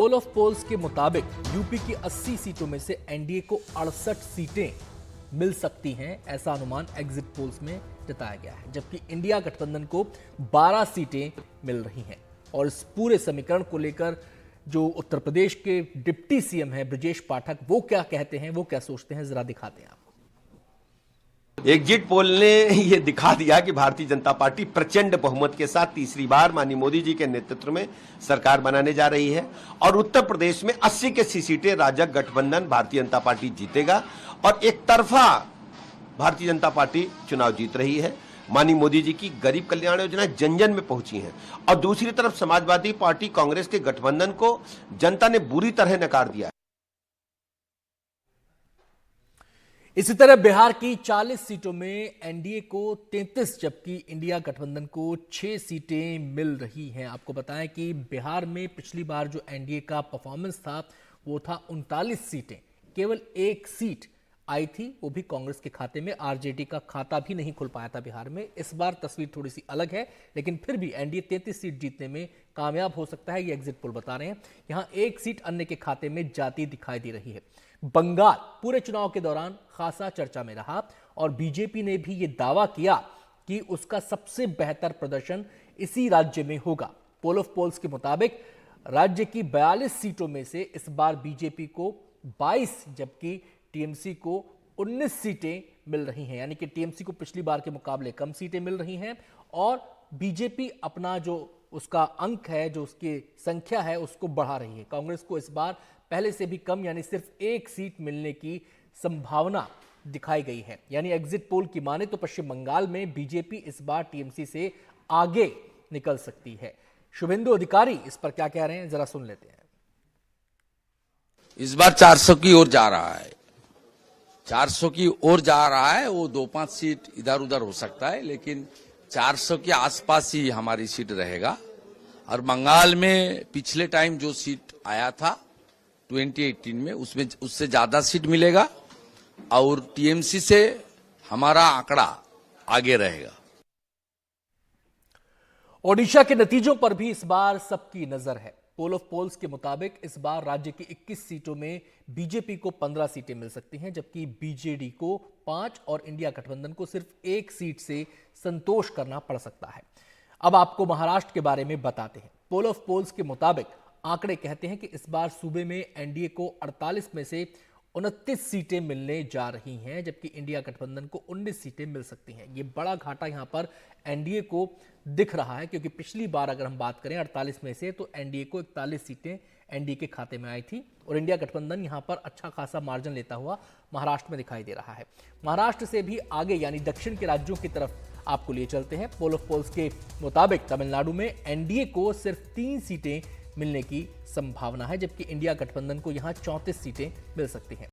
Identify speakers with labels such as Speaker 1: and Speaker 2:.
Speaker 1: Pole of poles के मुताबिक UP की 80 सीटों में से एनडीए को 68 सीटें मिल सकती हैं, ऐसा अनुमान एग्जिट पोल्स में जताया गया है, जबकि इंडिया गठबंधन को 12 सीटें मिल रही हैं। और इस पूरे समीकरण को लेकर जो उत्तर प्रदेश के डिप्टी सीएम हैं ब्रजेश पाठक, वो क्या कहते हैं, वो क्या सोचते हैं, जरा दिखाते हैं आपको।
Speaker 2: एग्जिट पोल ने यह दिखा दिया कि भारतीय जनता पार्टी प्रचंड बहुमत के साथ तीसरी बार माननीय मोदी जी के नेतृत्व में सरकार बनाने जा रही है और उत्तर प्रदेश में 80 की 80 सीटें राजग गठबंधन भारतीय जनता पार्टी जीतेगा और एक तरफा भारतीय जनता पार्टी चुनाव जीत रही है। माननीय मोदी जी की गरीब कल्याण योजना जन जन में पहुंची है और दूसरी तरफ समाजवादी पार्टी कांग्रेस के गठबंधन को जनता ने बुरी तरह नकार दिया।
Speaker 1: इसी तरह बिहार की 40 सीटों में एनडीए को 33 जबकि इंडिया गठबंधन को 6 सीटें मिल रही हैं। आपको बताएं कि बिहार में पिछली बार जो एनडीए का परफॉर्मेंस था वो था 39 सीटें, केवल एक सीट आई थी, वो भी कांग्रेस के खाते में। आरजेडी का खाता भी नहीं खुल पाया था बिहार में। इस बार तस्वीर थोड़ी सी अलग है, लेकिन फिर भी एनडीए 33 सीट जीतने में कामयाब हो सकता है, ये एग्जिट पोल बता रहे हैं। यहां एक सीट अन्य के खाते में जाती दिखाई दे रही है। बंगाल पूरे चुनाव के दौरान खासा चर्चा में रहा और बीजेपी ने भी यह दावा किया कि उसका सबसे बेहतर प्रदर्शन इसी राज्य में होगा। पोल ऑफ पोल्स के मुताबिक राज्य की 42 सीटों में से इस बार बीजेपी को 22 जबकि टीएमसी को 19 सीटें मिल रही हैं, यानी कि टीएमसी को पिछली बार के मुकाबले कम सीटें मिल रही हैं और बीजेपी अपना जो उसका अंक है, जो उसकी संख्या है, उसको बढ़ा रही है। कांग्रेस को इस बार पहले से भी कम यानी सिर्फ एक सीट मिलने की संभावना दिखाई गई है। यानी एग्जिट पोल की माने तो पश्चिम बंगाल में बीजेपी इस बार टीएमसी से आगे निकल सकती है। शुभेंदु अधिकारी इस पर क्या कह रहे हैं, जरा सुन लेते हैं।
Speaker 3: इस बार 400 की ओर जा रहा है, 400 की ओर जा रहा है। वो 2-5 सीट इधर उधर हो सकता है, लेकिन 400 के आसपास ही हमारी सीट रहेगा। और बंगाल में पिछले टाइम जो सीट आया था 2018 में, उसमें उससे ज्यादा सीट मिलेगा और टीएमसी से हमारा आंकड़ा आगे रहेगा।
Speaker 1: ओडिशा के नतीजों पर भी इस बार सबकी नजर है। पोल ऑफ पोल्स के मुताबिक इस बार राज्य की 21 सीटों में बीजेपी को 15 सीटें मिल सकती हैं, जबकि बीजेडी को 5 और इंडिया गठबंधन को सिर्फ एक सीट से संतोष करना पड़ सकता है। अब आपको महाराष्ट्र के बारे में बताते हैं। पोल ऑफ पोल्स के मुताबिक आंकड़े कहते हैं कि इस बार सूबे में एनडीए को 48 में से 29 सीटें मिलने जा रही हैं, जबकि इंडिया गठबंधन को 19 सीटें मिल सकती हैं। ये बड़ा घाटा यहां पर एनडीए को दिख रहा है, क्योंकि पिछली बार अगर हम बात करें 48 में से, तो एनडीए को 41 सीटें एनडीए के खाते में आई थी और इंडिया गठबंधन यहां पर अच्छा खासा मार्जिन लेता हुआ महाराष्ट्र में दिखाई दे रहा है। महाराष्ट्र से भी आगे यानी दक्षिण के राज्यों की तरफ आपको लिए चलते हैं। पोल ऑफ पोल्स के मुताबिक तमिलनाडु में एनडीए को सिर्फ 3 सीटें मिलने की संभावना है, जबकि इंडिया गठबंधन को यहां 34 सीटें मिल सकती हैं।